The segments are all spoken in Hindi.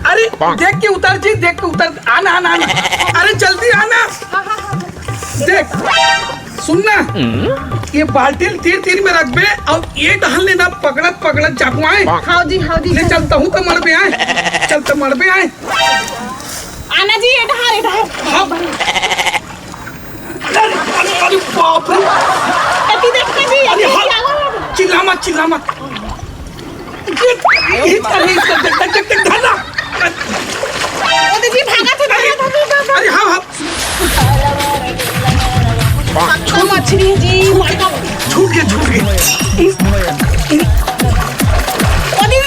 अरे देख के उतर जी, देख के उतर। आना आना आना, अरे जल्दी आना। देख सुनना, ये बाल्टी तीर तीर में रख बे और ये डाल लेना पकड़त पकड़त जाकुआए। हाँ जी हाँ जी। ले चलता हूँ तो मरबे आए, चलते मरबे आए। आना जी, ये ढार हाँ। अरे अरे अरे बाप रे, देखते जी। अरे हाँ, चिल्ला मत चिल्ला मत। देख ढाला। जी भागा थे। अरे हाँ हाँ, मछली जी छूट गया छूट गया।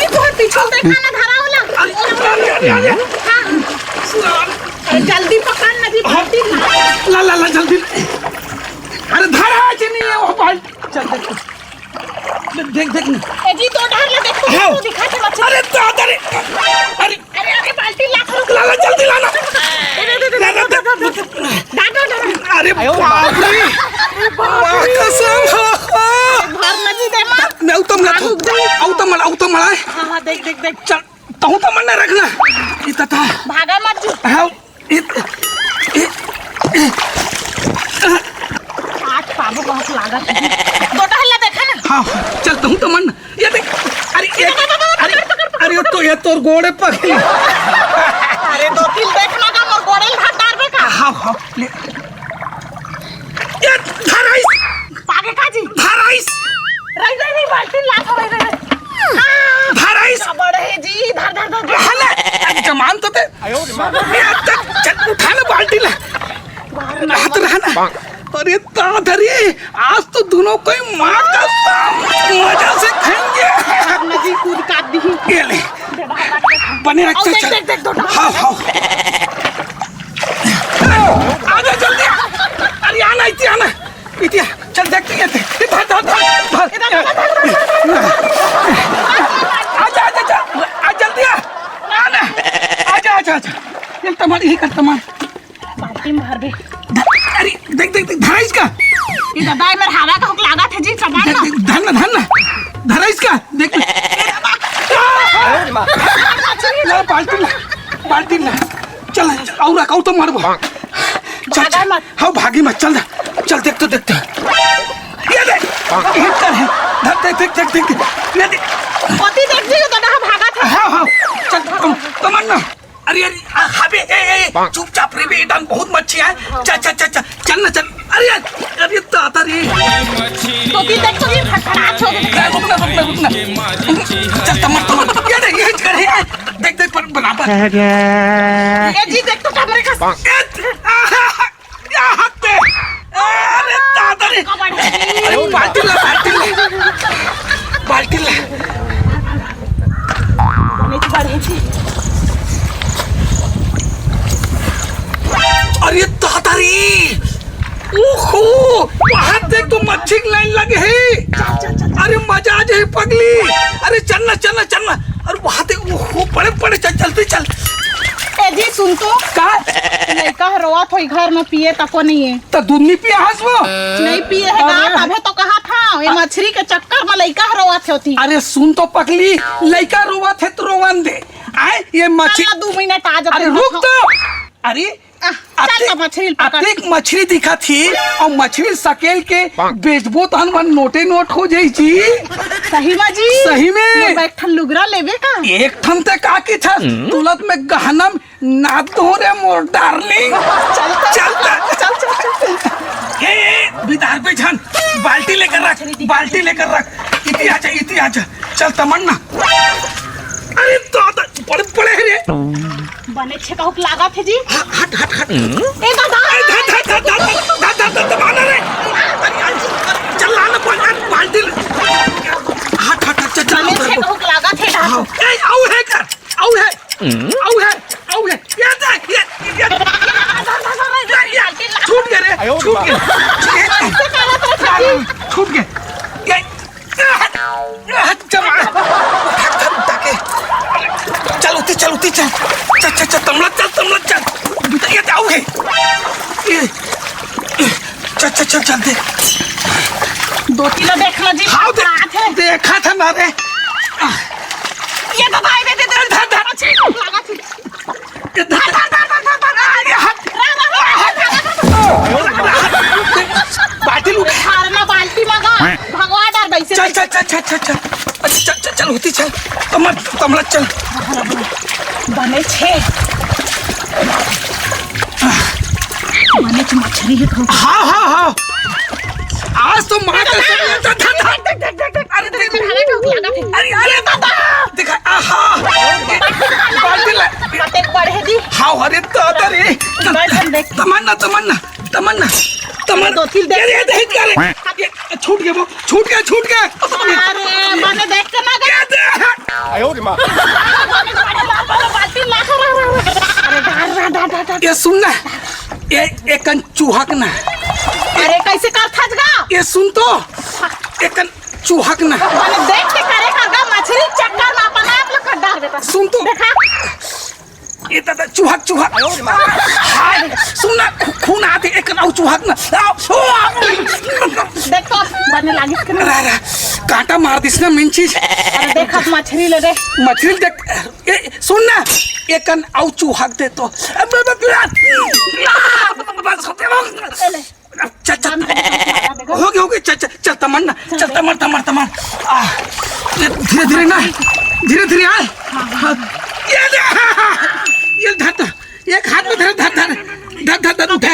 बहुत पीछे खाना धरा होला। जल्दी पकड़ना जी, भाती ला ला ला जल्दी। अरे धारा नहीं है वो बाल्टी। चल देख देख देख। जी तो ढार ले, देखो तो दिखा के मछली। अरे दादा रे, अरे अरे अरे बाल्टी लाख ला ला जल्दी लाना। अरे बाप रे, कसम। भरना जी दे मार। मैं उतम ला तू, औतम मला। हां देख देख देख। चल तहु तो मन न रखना। इतना था भागा मत जी। हाँ आज पाबू बहुत लागत है। तो ढाल देखा ना। हाँ चल तहु तो मन। ये देख, अरे अरे तो ये तोर गोड़े पकड़ी। अरे दो तीन देखना का मोर गोड़े हाथ डाल बेका। हाँ हाँ ले। ये धराइस पागे का जी। धराइस रही रही बाल्टी लाख हो रही। धराइस बड़े है जी। धर धर धर। हले जमान तो ते। चल उठा ले बाल्टी ले। हाथ रहना। अरे दादरी, आज तो दोनों कोई मार का मजा से खाएंगे। अपना जी कूद काट दी। ये ले बने रख। चल चल। हाँ हाँ आजा जल्दी। अरे आना इति आना इति। चल देखते हैं। धर धर धर आजा आजा चल जल्दी आना। आजा आजा आजा। ये तुम्हारी ही कर तुम्हारी बाल्टी में भर दे। अरे देख देख देख धरा इसका। ये दादा मेरे हवा का हुक लगा थे जी। संभाल ना। धरना धरना धरा इसका। देख ला बाल्टी ला, बाल्टी ला। चल और रख तो मारबो। चल हाँ भागी मत। चल चल देखते देखते। ये देख हिट कर है। धर देख देख देख देख। ये देख पति देख जी दादा भागा था। हाँ हाँ चल तमन्ना। अरे अरे हाबे चुपचाप रे बे, इधर बहुत मच्छी है। चल चल चल चल ना चल। अरे अरे ताता रे पति देख तो जी फटफड़ा छोड़। रुकना रुकना रुकना। चल तमन्ना ये देख हिट कर है। देख देख पर बराबर। ये जी देख तो कैमरे का। या हाथ पे। अरे ताता रे। अरे बाल्टी ला बाल्टी ला बाल्टी ला। नहीं बढ़े जी। अरे दादारी, ओहो वहाँ देख तो मच्छी की लाइन लगे है। अरे मजा आ जाए पगली। अरे चलना चलना चलना। अरे वहाँ देख, ओहो बड़े बड़े। चल चलते चल। ए जी सुन तो का लड़का रोवत हो घर में पिए तको नहीं है। तो दूध नहीं पिया हंस वो। नहीं पिए है ना। अबे तो कहा था ये मछली के चक्कर में लड़का रोवत होती। अरे सुन तो पगली, लड़का रोवा थे तो रोवन दे। आए ये मछली 2 मिनट आ जा। अरे रुक तो। अरे मछली पकड़। मछली दिखा थी और मछली सकेल के बेचबो तो हम नोटे नोट हो जाई जी। सही में जी। सही में। एक ठन लुगरा लेवे का। एक ठन ते का की था तुलत में गहनम नाद हो रे मोर डार्लिंग। चल चल चल चल। ए बिदार पे छन बाल्टी लेकर रख, बाल्टी लेकर रख। इति आजा चल तमन्ना। अरे दादा बड़े बड़े है रे। बने छे का लगा थे जी। हट हट हट। ए दादा दबाना रे। चल लाना बाल्टी। हट हट चल चल। बने छे का लगा थे। ए आउ है कर आउ है। ये देख ये छूट गया रे। छूट गया। चल उठी चल तमला चल। ये जाओ है। चल चल चल चल देख। दो किलो देख लो जी। हाँ बात है। देखा था ना रे। ये तो भाई दे धर धर लगा थी। ये धर ये हाथ बाल्टी लू हारना बाल्टी मगा भगवा डाल बैसे। चल चल चल चल चल चल चल चल चल होती चल तमला चल बने छे बने छ मछली है। हाँ हाँ हाँ आज तो माँ का अरे अरे दादा देखा आहा बाल्टी ला कते पढ़े दी। हाँ अरे दादा रे तमन्ना तमन्ना तमन्ना तमन्ना दो तिल दे देख कर छूट गया वो छूट गया अरे मैंने देख के ना गया। आयो रे माँ बाल्टी ला अरे डार ये सुनना ये कन चूहक ना अरे कैसे कर थजगा ये सुन तो एक चूहक ना मैंने देख के करे करगा मछली चक्कर में अपन आप लोग कर डाल देता। सुन तो देखा ये दादा चूहक हाँ सुनना खून आते एक नाउ चूहक ना देखो बने लागिस के ना कांटा मार दिस ना मेन चीज। अरे देखा मछली ले दे मछली देख ये सुन ना एक कन आउ चूहक दे तो चल चल हो गया चल चल चल तमन्ना चल तमन धीरे धीरे ना धीरे धीरे आ ये धर एक हाथ में धर उठा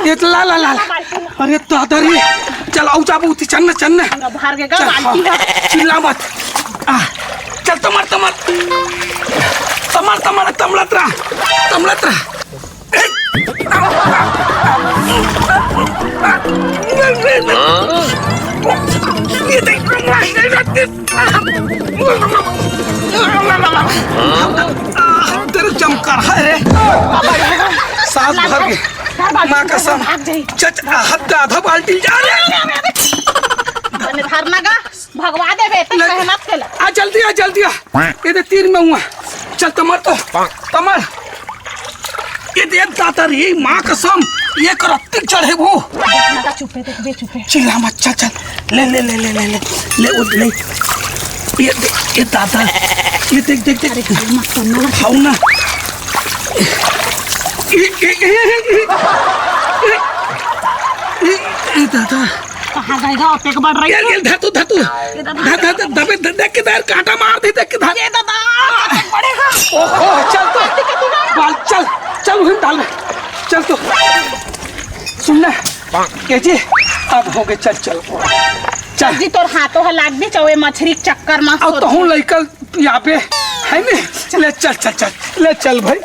ये ला ला ला अरे दादा रे चल आउ जाबू चलना चलना बाहर के गा बाल्टी है। चिल्ला मत चल तमलत रहा ये देख तेरे चमकार है रे सांस भर गए माँ कसम चच आधा बाल्टी जा रहे बने धरना गा भगवा दे बेटे मेहनत के ला आ जल्दी आ ये दे तीर में हुआ चल तमर ये दे दाता रे माँ कसम ये करत्ती चढ़े वो लगा चुपे देख बे चुपे चिल्ला मत चल ले ये दादा ये देख मत करना खाओ ना ये दादा कहां जाएगा ओते के बढ़ रही है। ये धतू दबे देख के दार कांटा मार दे देख के धार ये दादा पड़ेगा। ओहो चल तो बाल चल हम डाल चल तो सुनना ये जी अब हो गए चल जी तोर हाथों है लाग दी चवे मछली के चक्कर में अब तो हूँ लइका यहाँ पे है ने ले चल भाई